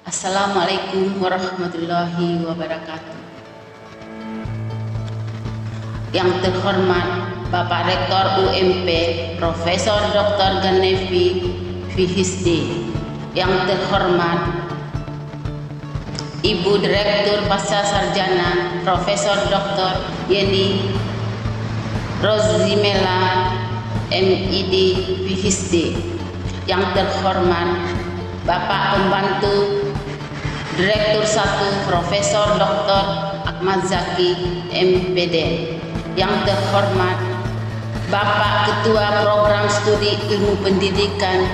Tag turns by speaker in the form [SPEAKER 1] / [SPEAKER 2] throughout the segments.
[SPEAKER 1] Assalamualaikum warahmatullahi wabarakatuh. Yang terhormat Bapak Rektor UMP Profesor Dr. Ganevi Fihisdi. Yang terhormat Ibu Direktur Pasca Sarjana Profesor Dr. Yeni Rozimela MID Fihisdi. Yang terhormat Bapak Pembantu Direktur 1 Profesor Dr. Ahmad Zaki MPD. Yang terhormat Bapak Ketua Program Studi Ilmu Pendidikan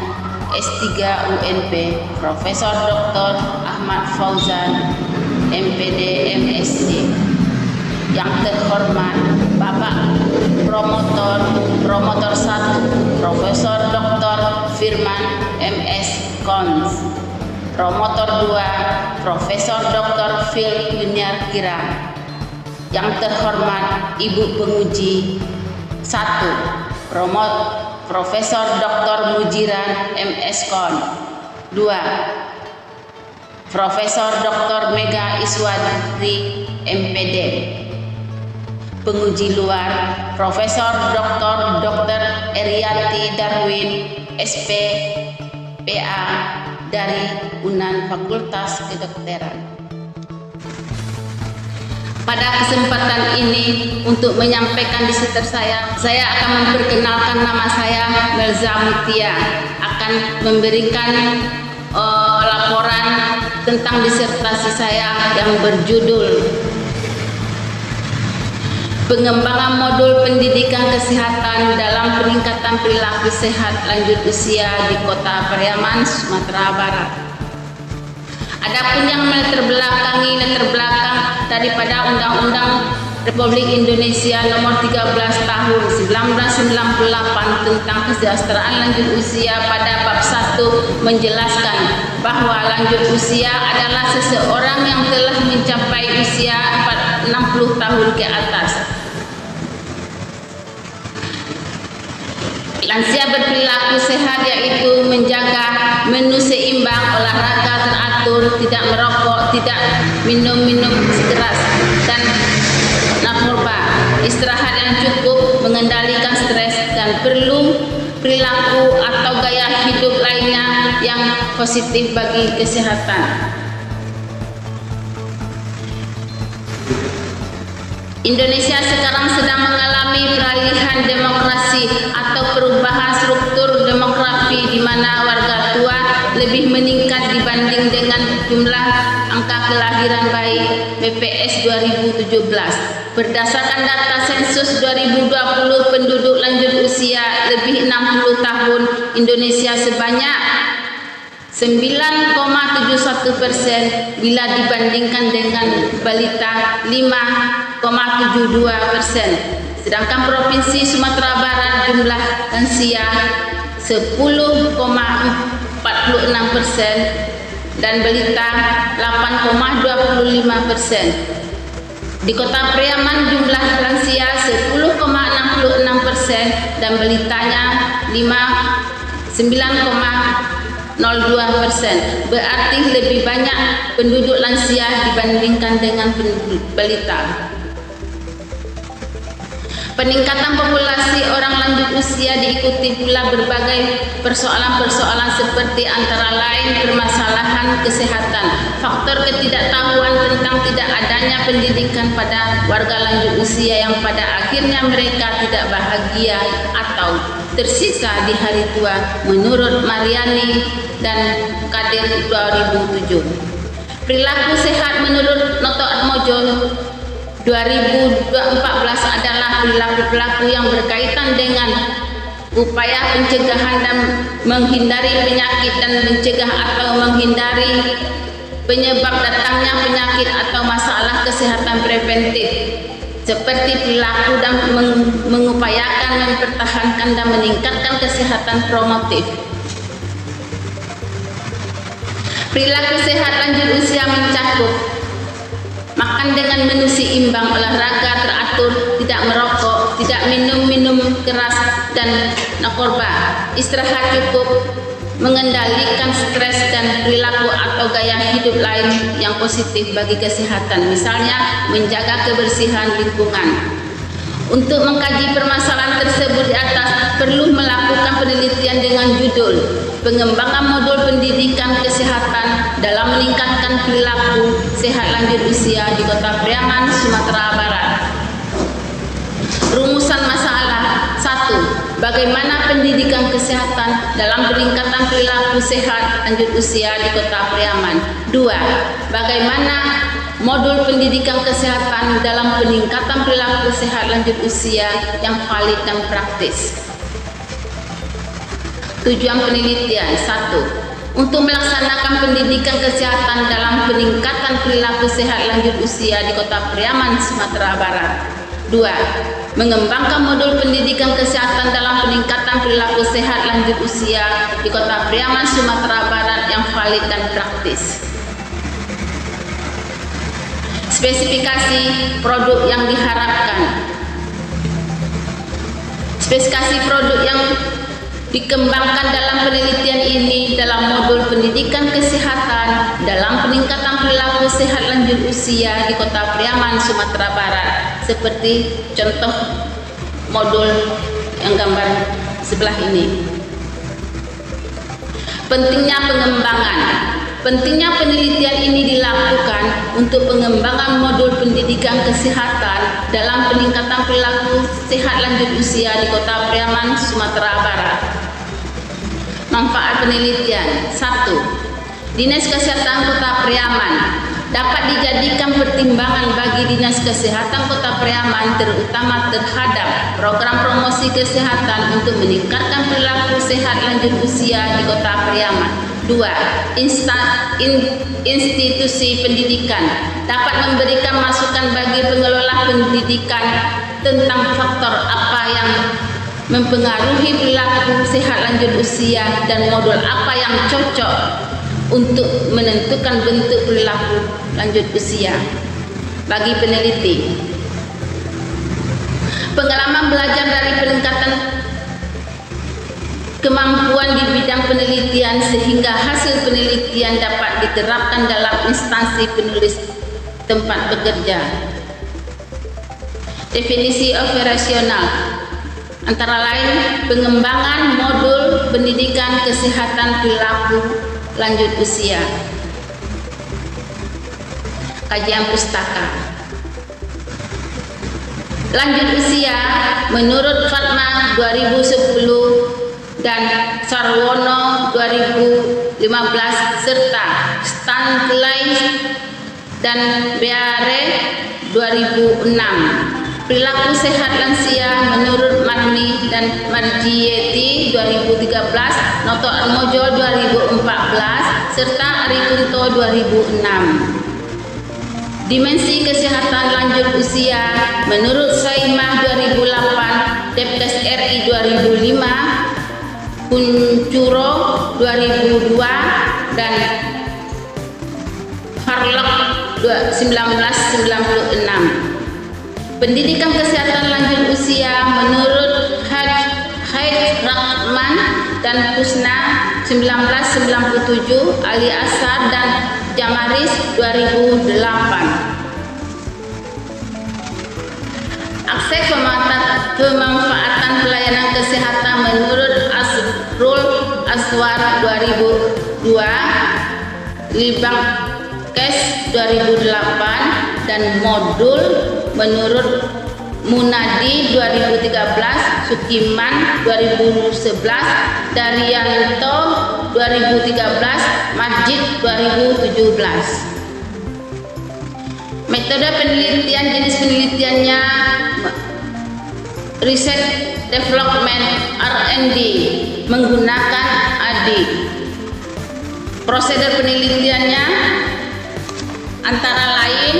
[SPEAKER 1] S3 UNP Profesor Dr. Ahmad Fauzan MPD MSc. Yang terhormat Bapak Promotor 1 Profesor Dr. Firman MS Kons. Promotor 2 Profesor Dr. Phil Junior Kiram. Yang terhormat Ibu Penguji 1 Profesor Dr. Mujiran MS Kon. 2 Profesor Dr. Mega Iswari MPD. Penguji luar Profesor Dr. Erianti Darwin SPPA dari UNAN Fakultas Kedokteran. Pada kesempatan ini untuk menyampaikan disertasi saya akan memperkenalkan nama saya Melza Mutia, akan memberikan laporan tentang disertasi saya yang berjudul Pengembangan Modul Pendidikan Kesehatan dalam Peningkatan Perilaku Sehat Lanjut Usia di Kota Pariaman, Sumatera Barat. Adapun yang latar belakang daripada Undang-Undang Republik Indonesia Nomor 13 Tahun 1998 tentang Kesejahteraan Lanjut Usia pada bab 1 menjelaskan bahwa lanjut usia adalah seseorang yang telah mencapai usia 60 tahun ke atas. Lansia berperilaku sehat yaitu menjaga menu seimbang, olahraga teratur, tidak merokok, tidak minum keras dan narkoba, istirahat yang cukup, mengendalikan stres, dan perlu perilaku atau gaya hidup lainnya yang positif bagi kesehatan. Indonesia sekarang sedang mengalami peralihan demokrasi atau perubahan struktur demografi di mana warga tua lebih meningkat dibanding dengan jumlah angka kelahiran bayi BPS 2017. Berdasarkan data sensus 2020 penduduk lanjut usia lebih 60 tahun Indonesia sebanyak 9,71% bila dibandingkan dengan balita 5,72%. Sedangkan Provinsi Sumatera Barat jumlah lansia 10,46% dan balita 8,25%. Di Kota Pariaman jumlah lansia 10,66% dan balitanya 9,02%. Berarti lebih banyak penduduk lansia dibandingkan dengan penduduk balita. Peningkatan populasi orang lanjut usia diikuti pula berbagai persoalan-persoalan seperti antara lain permasalahan kesehatan, faktor ketidaktahuan tentang tidak adanya pendidikan pada warga lanjut usia yang pada akhirnya mereka tidak bahagia atau tersiksa di hari tua menurut Mariani dan Kadir 2007. Perilaku sehat menurut Noto Atmojo 2014 adalah perilaku-perilaku yang berkaitan dengan upaya pencegahan dan menghindari penyakit dan mencegah atau menghindari penyebab datangnya penyakit atau masalah kesehatan preventif seperti perilaku dan mengupayakan mempertahankan dan meningkatkan kesehatan promotif. Perilaku sehat lanjut usia mencakup makan dengan menu seimbang, olahraga teratur, tidak merokok, tidak minum keras dan narkoba, istirahat cukup, mengendalikan stres dan perilaku atau gaya hidup lain yang positif bagi kesehatan, misalnya menjaga kebersihan lingkungan. Untuk mengkaji permasalahan tersebut di atas, perlu melakukan penelitian dengan judul Pengembangan Modul Pendidikan Kesehatan dalam Meningkatkan Perilaku Sehat Lanjut Usia di Kota Priangan, Sumatera Barat. Rumusan masalah: 1. Bagaimana pendidikan kesehatan dalam peningkatan perilaku sehat lanjut usia di Kota Priangan? 2. Bagaimana modul pendidikan kesehatan dalam peningkatan perilaku sehat lanjut usia yang valid dan praktis? Tujuan penelitian: 1. Untuk melaksanakan pendidikan kesehatan dalam peningkatan perilaku sehat lanjut usia di Kota Priangan, Sumatera Barat. 2. Mengembangkan modul pendidikan kesehatan dalam peningkatan perilaku sehat lanjut usia di Kota Priangan, Sumatera Barat yang valid dan praktis. Spesifikasi produk yang diharapkan. Spesifikasi produk yang dikembangkan dalam penelitian ini dalam modul pendidikan kesehatan dalam peningkatan perilaku sehat lanjut usia di Kota Priangan, Sumatera Barat, seperti contoh modul yang gambar sebelah ini. Pentingnya pengembangan. Pentingnya penelitian ini dilakukan untuk pengembangan modul pendidikan kesehatan dalam peningkatan perilaku sehat lanjut usia di Kota Priangan, Sumatera Barat. Manfaat penelitian: 1. Dinas Kesehatan Kota Priangan dapat dijadikan pertimbangan bagi Dinas Kesehatan Kota Priangan, terutama terhadap program promosi kesehatan untuk meningkatkan perilaku sehat lanjut usia di Kota Priangan. 2. Institusi pendidikan dapat memberikan masukan bagi pengelola pendidikan tentang faktor apa yang mempengaruhi perilaku sehat lanjut usia dan modul apa yang cocok untuk menentukan bentuk perilaku lanjut usia bagi peneliti. Pengalaman belajar dari peningkatan kemampuan di bidang penelitian sehingga hasil penelitian dapat diterapkan dalam instansi penulis tempat bekerja. Definisi operasional antara lain pengembangan modul pendidikan kesehatan perilaku lanjut usia. Kajian pustaka. Lanjut usia menurut Fatma 2010 dan Sarwono 2015 serta Stanley dan Beare 2006. Perilaku sehat lansia menurut Marni dan Marjieti 2013, Noto Atmojo 2014 serta Arikunto 2006. Dimensi kesehatan lanjut usia menurut Saimah 2008, Depkes RI 2005, Kuncuro 2002 dan Harlock 1996. Pendidikan kesehatan lanjut usia menurut Haid Rahman dan Kusna 1997, Ali Asar dan Jamaris 2008. Akses pemanfaatan pelayanan kesehatan menurut Asrul Aswar 2002, Libang Kes 2008 dan modul menurut Munadi 2013, Sukiman 2011, Daryanto 2013, Majid 2017. Metode penelitian, jenis penelitiannya Research Development R&D menggunakan ADI. Prosedur penelitiannya antara lain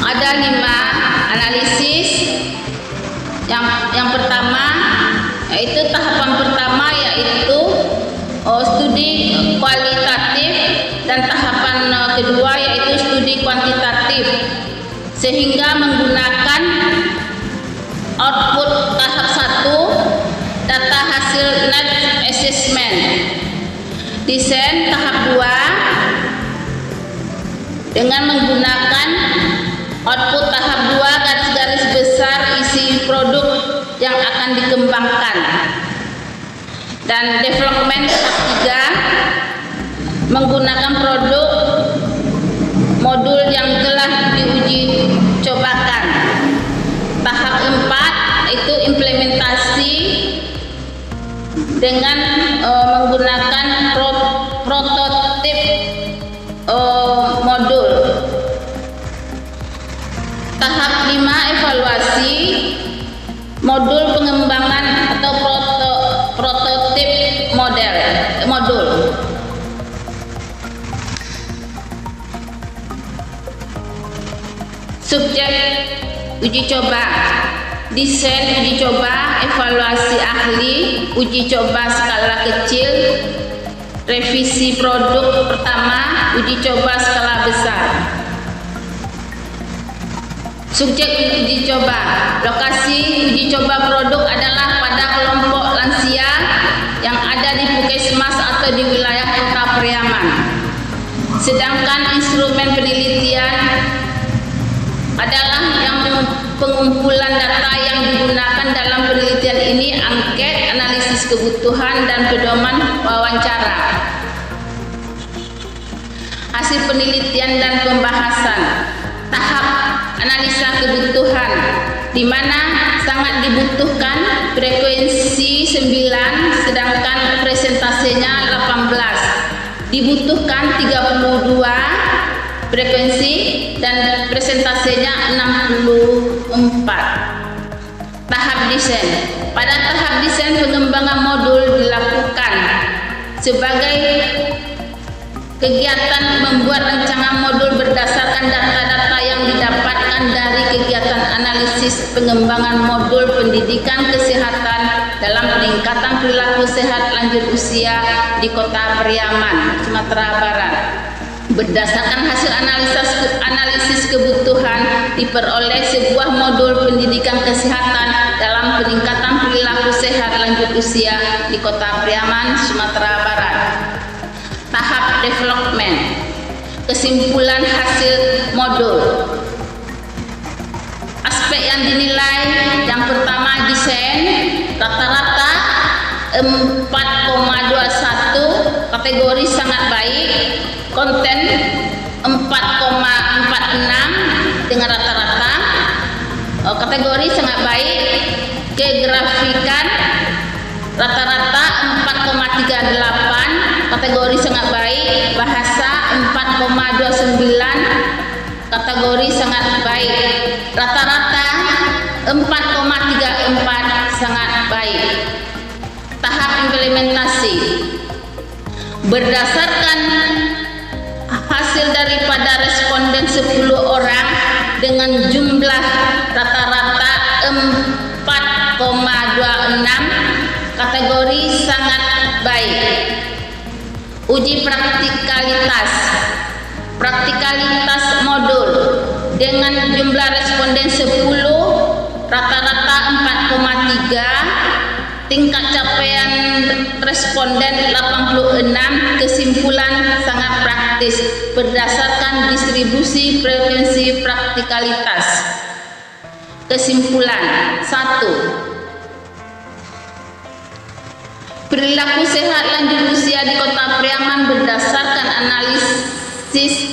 [SPEAKER 1] ada 5 analisis. Yang pertama yaitu tahapan pertama yaitu studi kualitatif dan tahapan kedua yaitu studi kuantitatif, sehingga menggunakan Data hasil NAT Assessment. Desain tahap 2 dengan menggunakan output tahap 2 garis-garis besar isi produk yang akan dikembangkan. Dan development tahap 3 menggunakan produk modul yang telah diuji cobakan. Tahap 4 itu implementasi dengan menggunakan prototip modul. Tahap 5 evaluasi modul pengembangan atau prototip modul. Subjek uji coba. Desain uji coba, evaluasi ahli, uji coba skala kecil, revisi produk pertama, uji coba skala besar. Subjek uji coba. Lokasi uji coba produk adalah pada kelompok lansia yang ada di Puskesmas atau di wilayah Kota Priaman. Sedangkan instrumen penelitian adalah yang pengumpulan data yang digunakan dalam penelitian ini, angket, analisis kebutuhan, dan pedoman wawancara. Hasil penelitian dan pembahasan. Tahap analisa kebutuhan, di mana sangat dibutuhkan frekuensi 9, sedangkan presentasenya 18. Dibutuhkan 32 frekuensi dan presentasenya 64. Tahap desain. Pada tahap desain pengembangan modul dilakukan sebagai kegiatan membuat rancangan modul berdasarkan data-data yang didapatkan dari kegiatan analisis pengembangan modul pendidikan kesehatan dalam peningkatan perilaku sehat lanjut usia di Kota Priaman, Sumatera Barat. Berdasarkan hasil analisis kebutuhan, diperoleh sebuah modul pendidikan kesehatan dalam peningkatan perilaku sehat lanjut usia di Kota Priaman, Sumatera Barat. Tahap development. Kesimpulan hasil modul. Aspek yang dinilai, yang pertama desain, rata-rata 4,21, kategori sangat baik. Konten 4,46 dengan rata-rata, kategori sangat baik. Kegrafikan rata-rata 4,38, kategori sangat baik. Bahasa 4,29, kategori sangat baik. Rata-rata 4,34, sangat baik. Tahap implementasi. Berdasarkan hasil daripada responden 10 orang dengan jumlah rata-rata 4,26, kategori sangat baik. Uji praktikalitas modul dengan jumlah responden 10, rata-rata 4,3, tingkat capaian responden 86, kesimpulan sangat praktis berdasarkan distribusi frekuensi praktikalitas. Kesimpulan 1. Perilaku sehat lanjut usia di Kota Priaman berdasarkan analisis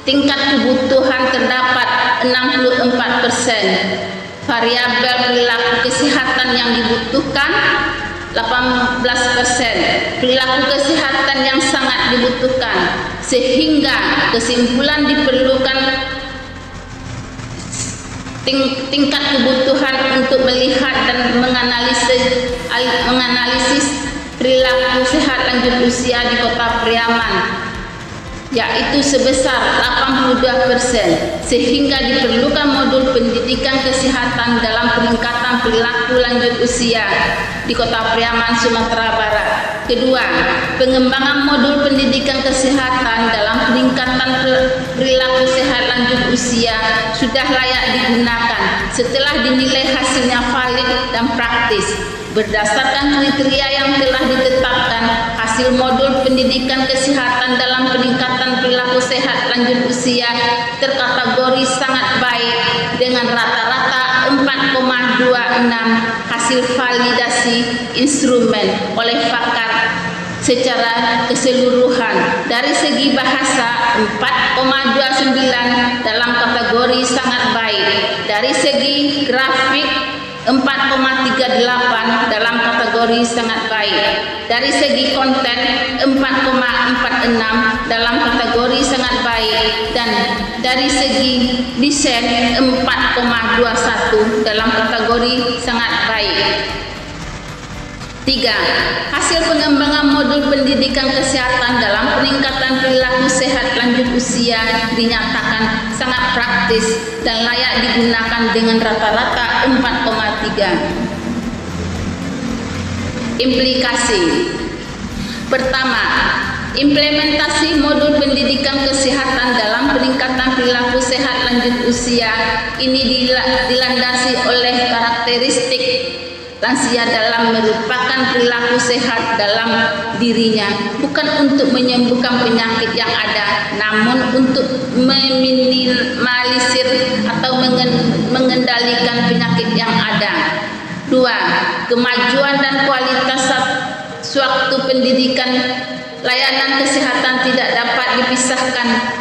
[SPEAKER 1] tingkat kebutuhan terdapat 64%. Variabel perilaku kesehatan yang dibutuhkan 18%. Perilaku kesehatan yang sangat dibutuhkan, sehingga kesimpulan diperlukan tingkat kebutuhan untuk melihat dan menganalisis perilaku sehat lanjut usia di Kota Priaman, yaitu sebesar 82%, sehingga diperlukan modul pendidikan kesehatan dalam peningkatan perilaku lanjut usia di Kota Priaman, Sumatera Barat. Kedua, pengembangan modul pendidikan kesehatan dalam peningkatan perilaku sehat lanjut usia sudah layak digunakan setelah dinilai hasilnya valid dan praktis. Berdasarkan kriteria yang telah ditetapkan, hasil modul pendidikan kesehatan dalam peningkatan perilaku sehat lanjut usia terkategori sangat baik dengan rata-rata 4,26 hasil validasi instrumen oleh pakar secara keseluruhan. Dari segi bahasa 4,29 dalam kategori sangat baik. Dari segi grafik 4,38 dalam kategori sangat baik. Dari segi konten 4,46 dalam kategori sangat baik, dan dari segi desain 4,21 dalam kategori sangat baik. 3. Hasil pengembangan modul pendidikan kesehatan dalam peningkatan perilaku sehat lanjut usia dinyatakan sangat praktis dan layak digunakan dengan rata-rata 4,3. Implikasi. Pertama, implementasi modul pendidikan kesehatan dalam peningkatan perilaku sehat lanjut usia ini dilandasi oleh karakteristik lansia dalam merupakan perilaku sehat dalam dirinya, bukan untuk menyembuhkan penyakit yang ada, namun untuk meminimalisir atau mengendalikan penyakit yang ada. 2. Kemajuan dan kualitas suatu pendidikan layanan kesehatan tidak dapat dipisahkan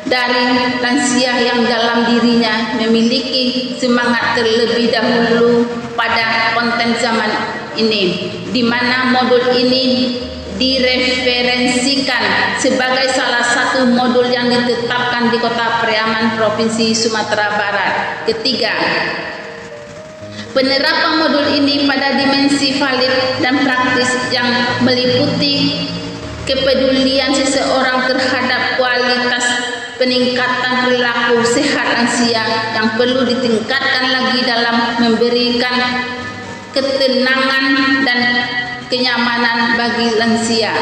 [SPEAKER 1] dari lansia yang dalam dirinya memiliki semangat terlebih dahulu pada konten zaman ini, di mana modul ini direferensikan sebagai salah satu modul yang ditetapkan di Kota Periaman, Provinsi Sumatera Barat. Ketiga, penerapan modul ini pada dimensi valid dan praktis yang meliputi kepedulian seseorang terhadap kualitas peningkatan perilaku sehat lansia yang perlu ditingkatkan lagi dalam memberikan ketenangan dan kenyamanan bagi lansia.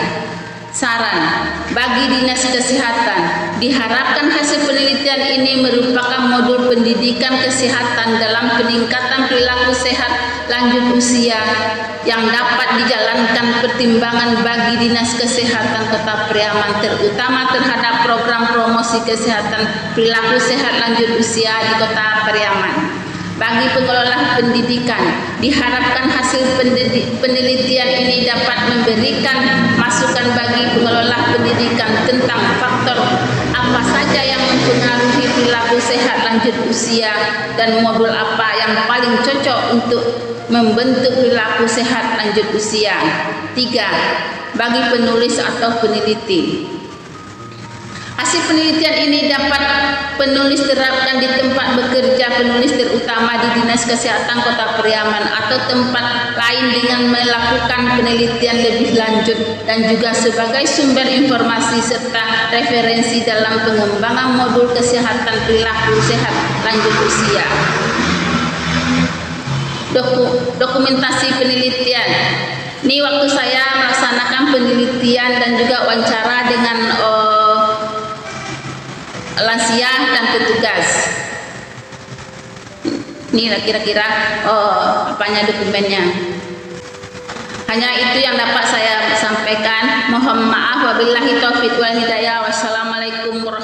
[SPEAKER 1] Saran bagi Dinas Kesehatan, diharapkan hasil penelitian ini merupakan modul pendidikan kesehatan dalam peningkatan perilaku sehat lanjut usia yang dapat dijalankan pertimbangan bagi Dinas Kesehatan Kota Periaman, terutama terhadap program promosi kesehatan perilaku sehat lanjut usia di Kota Periaman. Bagi pengelola pendidikan, diharapkan hasil penelitian ini dapat memberikan masukan bagi pengelola pendidikan tentang faktor apa saja yang mempengaruhi perilaku sehat lanjut usia dan modul apa yang paling cocok untuk membentuk perilaku sehat lanjut usia. 3. Bagi penulis atau peneliti, hasil penelitian ini dapat penulis terapkan di tempat bekerja penulis, terutama di Dinas Kesehatan Kota Periaman atau tempat lain dengan melakukan penelitian lebih lanjut, dan juga sebagai sumber informasi serta referensi dalam pengembangan modul kesehatan perilaku sehat lanjut usia. Dokumentasi penelitian. Ini waktu saya melaksanakan penelitian dan juga wawancara dengan lansia dan petugas. Ini kira-kira apanya dokumennya. Hanya itu yang dapat saya sampaikan. Mohon maaf, wabillahi taufiq wal hidayah. Wassalamualaikum warahmatullahi wabarakatuh.